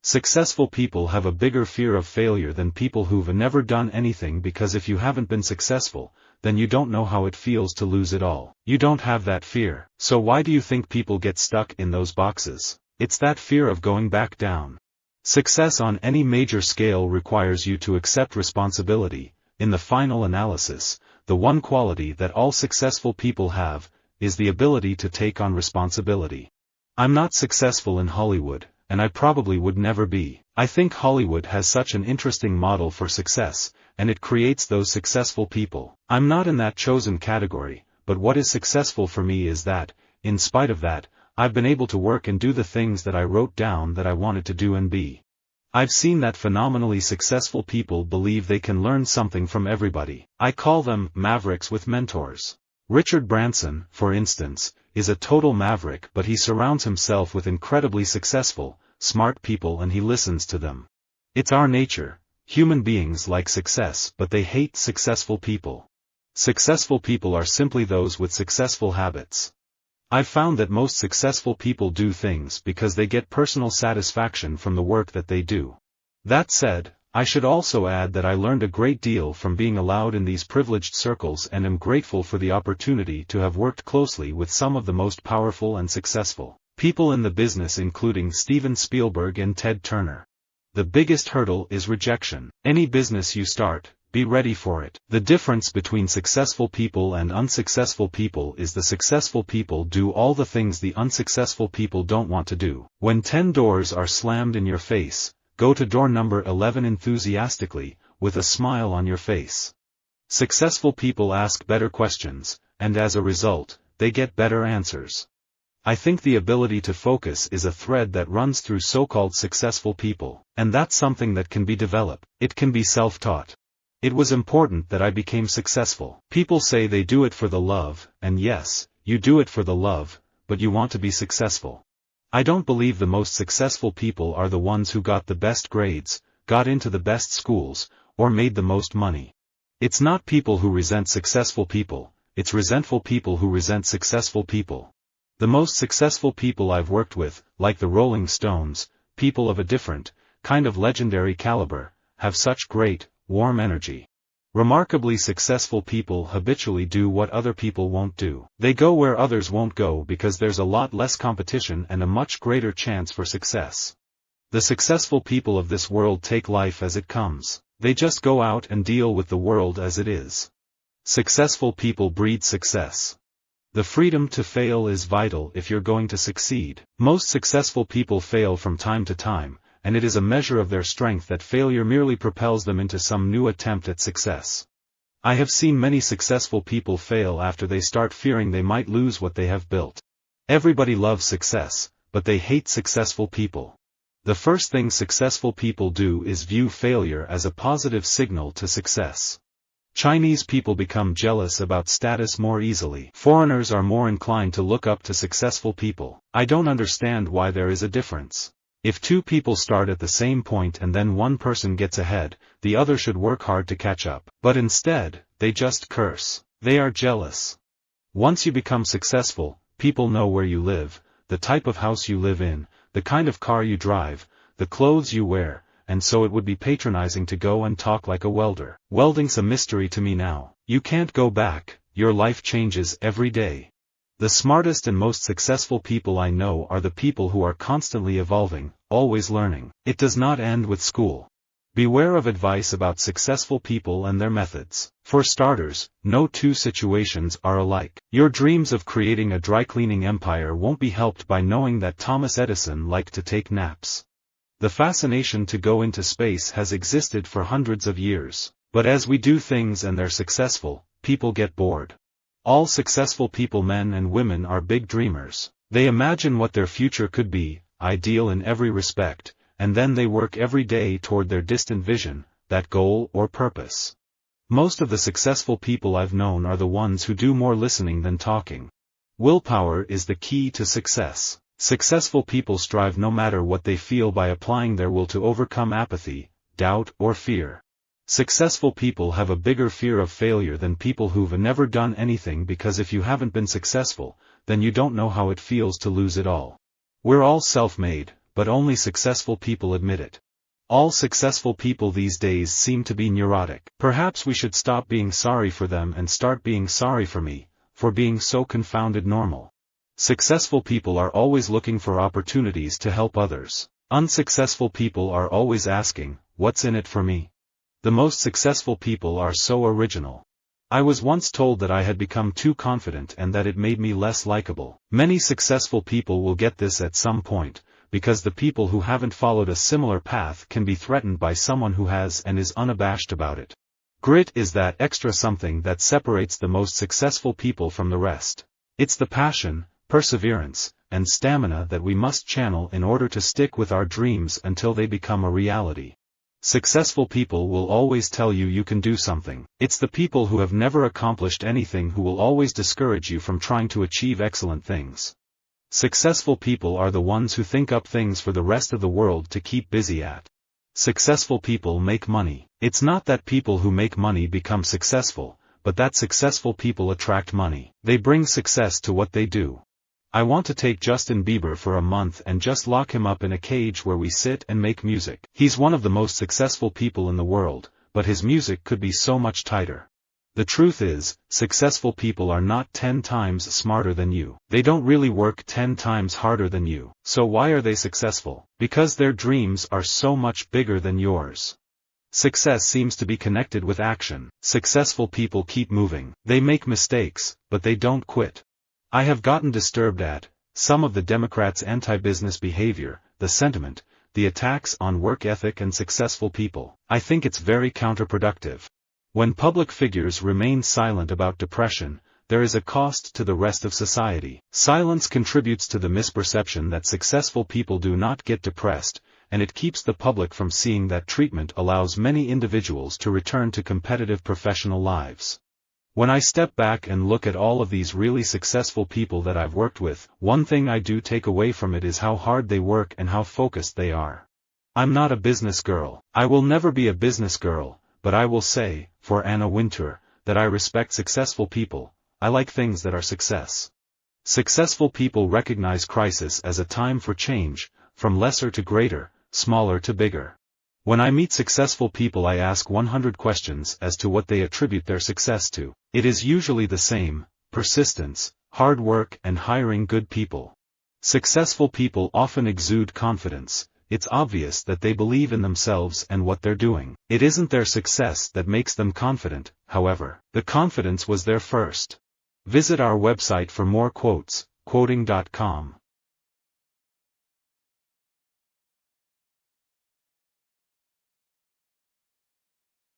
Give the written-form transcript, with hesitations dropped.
Successful people have a bigger fear of failure than people who've never done anything, because if you haven't been successful, then you don't know how it feels to lose it all. You don't have that fear. So why do you think people get stuck in those boxes? It's that fear of going back down. Success on any major scale requires you to accept responsibility. In the final analysis, the one quality that all successful people have is the ability to take on responsibility. I'm not successful in Hollywood, and I probably would never be. I think Hollywood has such an interesting model for success, and it creates those successful people. I'm not in that chosen category, but what is successful for me is that, in spite of that, I've been able to work and do the things that I wrote down that I wanted to do and be. I've seen that phenomenally successful people believe they can learn something from everybody. I call them mavericks with mentors. Richard Branson, for instance, is a total maverick, but he surrounds himself with incredibly successful, smart people and he listens to them. It's our nature. Human beings like success, but they hate successful people. Successful people are simply those with successful habits. I've found that most successful people do things because they get personal satisfaction from the work that they do. That said, I should also add that I learned a great deal from being allowed in these privileged circles and am grateful for the opportunity to have worked closely with some of the most powerful and successful people in the business, including Steven Spielberg and Ted Turner. The biggest hurdle is rejection. Any business you start, be ready for it. The difference between successful people and unsuccessful people is the successful people do all the things the unsuccessful people don't want to do. When 10 doors are slammed in your face, go to door number 11 enthusiastically, with a smile on your face. Successful people ask better questions, and as a result, they get better answers. I think the ability to focus is a thread that runs through so-called successful people, and that's something that can be developed. It can be self-taught. It was important that I became successful. People say they do it for the love, and yes, you do it for the love, but you want to be successful. I don't believe the most successful people are the ones who got the best grades, got into the best schools, or made the most money. It's not people who resent successful people, it's resentful people who resent successful people. The most successful people I've worked with, like the Rolling Stones, people of a different, kind of legendary caliber, have such great, warm energy. Remarkably successful people habitually do what other people won't do. They go where others won't go because there's a lot less competition and a much greater chance for success. The successful people of this world take life as it comes. They just go out and deal with the world as it is. Successful people breed success. The freedom to fail is vital if you're going to succeed. Most successful people fail from time to time, and it is a measure of their strength that failure merely propels them into some new attempt at success. I have seen many successful people fail after they start fearing they might lose what they have built. Everybody loves success, but they hate successful people. The first thing successful people do is view failure as a positive signal to success. Chinese people become jealous about status more easily. Foreigners are more inclined to look up to successful people. I don't understand why there is a difference. If two people start at the same point and then one person gets ahead, the other should work hard to catch up. But instead, they just curse. They are jealous. Once you become successful, people know where you live, the type of house you live in, the kind of car you drive, the clothes you wear, and so it would be patronizing to go and talk like a welder. Welding's a mystery to me now. You can't go back, your life changes every day. The smartest and most successful people I know are the people who are constantly evolving, always learning. It does not end with school. Beware of advice about successful people and their methods. For starters, no two situations are alike. Your dreams of creating a dry-cleaning empire won't be helped by knowing that Thomas Edison liked to take naps. The fascination to go into space has existed for hundreds of years. But as we do things and they're successful, people get bored. All successful people, men and women, are big dreamers. They imagine what their future could be, ideal in every respect, and then they work every day toward their distant vision, that goal or purpose. Most of the successful people I've known are the ones who do more listening than talking. Willpower is the key to success. Successful people strive no matter what they feel by applying their will to overcome apathy, doubt, or fear. Successful people have a bigger fear of failure than people who've never done anything, because if you haven't been successful, then you don't know how it feels to lose it all. We're all self-made, but only successful people admit it. All successful people these days seem to be neurotic. Perhaps we should stop being sorry for them and start being sorry for me, for being so confounded normal. Successful people are always looking for opportunities to help others. Unsuccessful people are always asking, what's in it for me? The most successful people are so original. I was once told that I had become too confident and that it made me less likable. Many successful people will get this at some point, because the people who haven't followed a similar path can be threatened by someone who has and is unabashed about it. Grit is that extra something that separates the most successful people from the rest. It's the passion, perseverance, and stamina that we must channel in order to stick with our dreams until they become a reality. Successful people will always tell you you can do something. It's the people who have never accomplished anything who will always discourage you from trying to achieve excellent things. Successful people are the ones who think up things for the rest of the world to keep busy at. Successful people make money. It's not that people who make money become successful, but that successful people attract money. They bring success to what they do. I want to take Justin Bieber for a month and just lock him up in a cage where we sit and make music. He's one of the most successful people in the world, but his music could be so much tighter. The truth is, successful people are not 10 times smarter than you. They don't really work 10 times harder than you. So why are they successful? Because their dreams are so much bigger than yours. Success seems to be connected with action. Successful people keep moving. They make mistakes, but they don't quit. I have gotten disturbed at some of the Democrats' anti-business behavior, the sentiment, the attacks on work ethic and successful people. I think it's very counterproductive. When public figures remain silent about depression, there is a cost to the rest of society. Silence contributes to the misperception that successful people do not get depressed, and it keeps the public from seeing that treatment allows many individuals to return to competitive professional lives. When I step back and look at all of these really successful people that I've worked with, one thing I do take away from it is how hard they work and how focused they are. I'm not a business girl. I will never be a business girl. But I will say, for Anna Wintour, that I respect successful people. I like things that are success. Successful people recognize crisis as a time for change, from lesser to greater, smaller to bigger. When I meet successful people I ask 100 questions as to what they attribute their success to. It is usually the same: persistence, hard work and hiring good people. Successful people often exude confidence. It's obvious that they believe in themselves and what they're doing. It isn't their success that makes them confident, however. The confidence was there first. Visit our website for more quotes, quoting.com.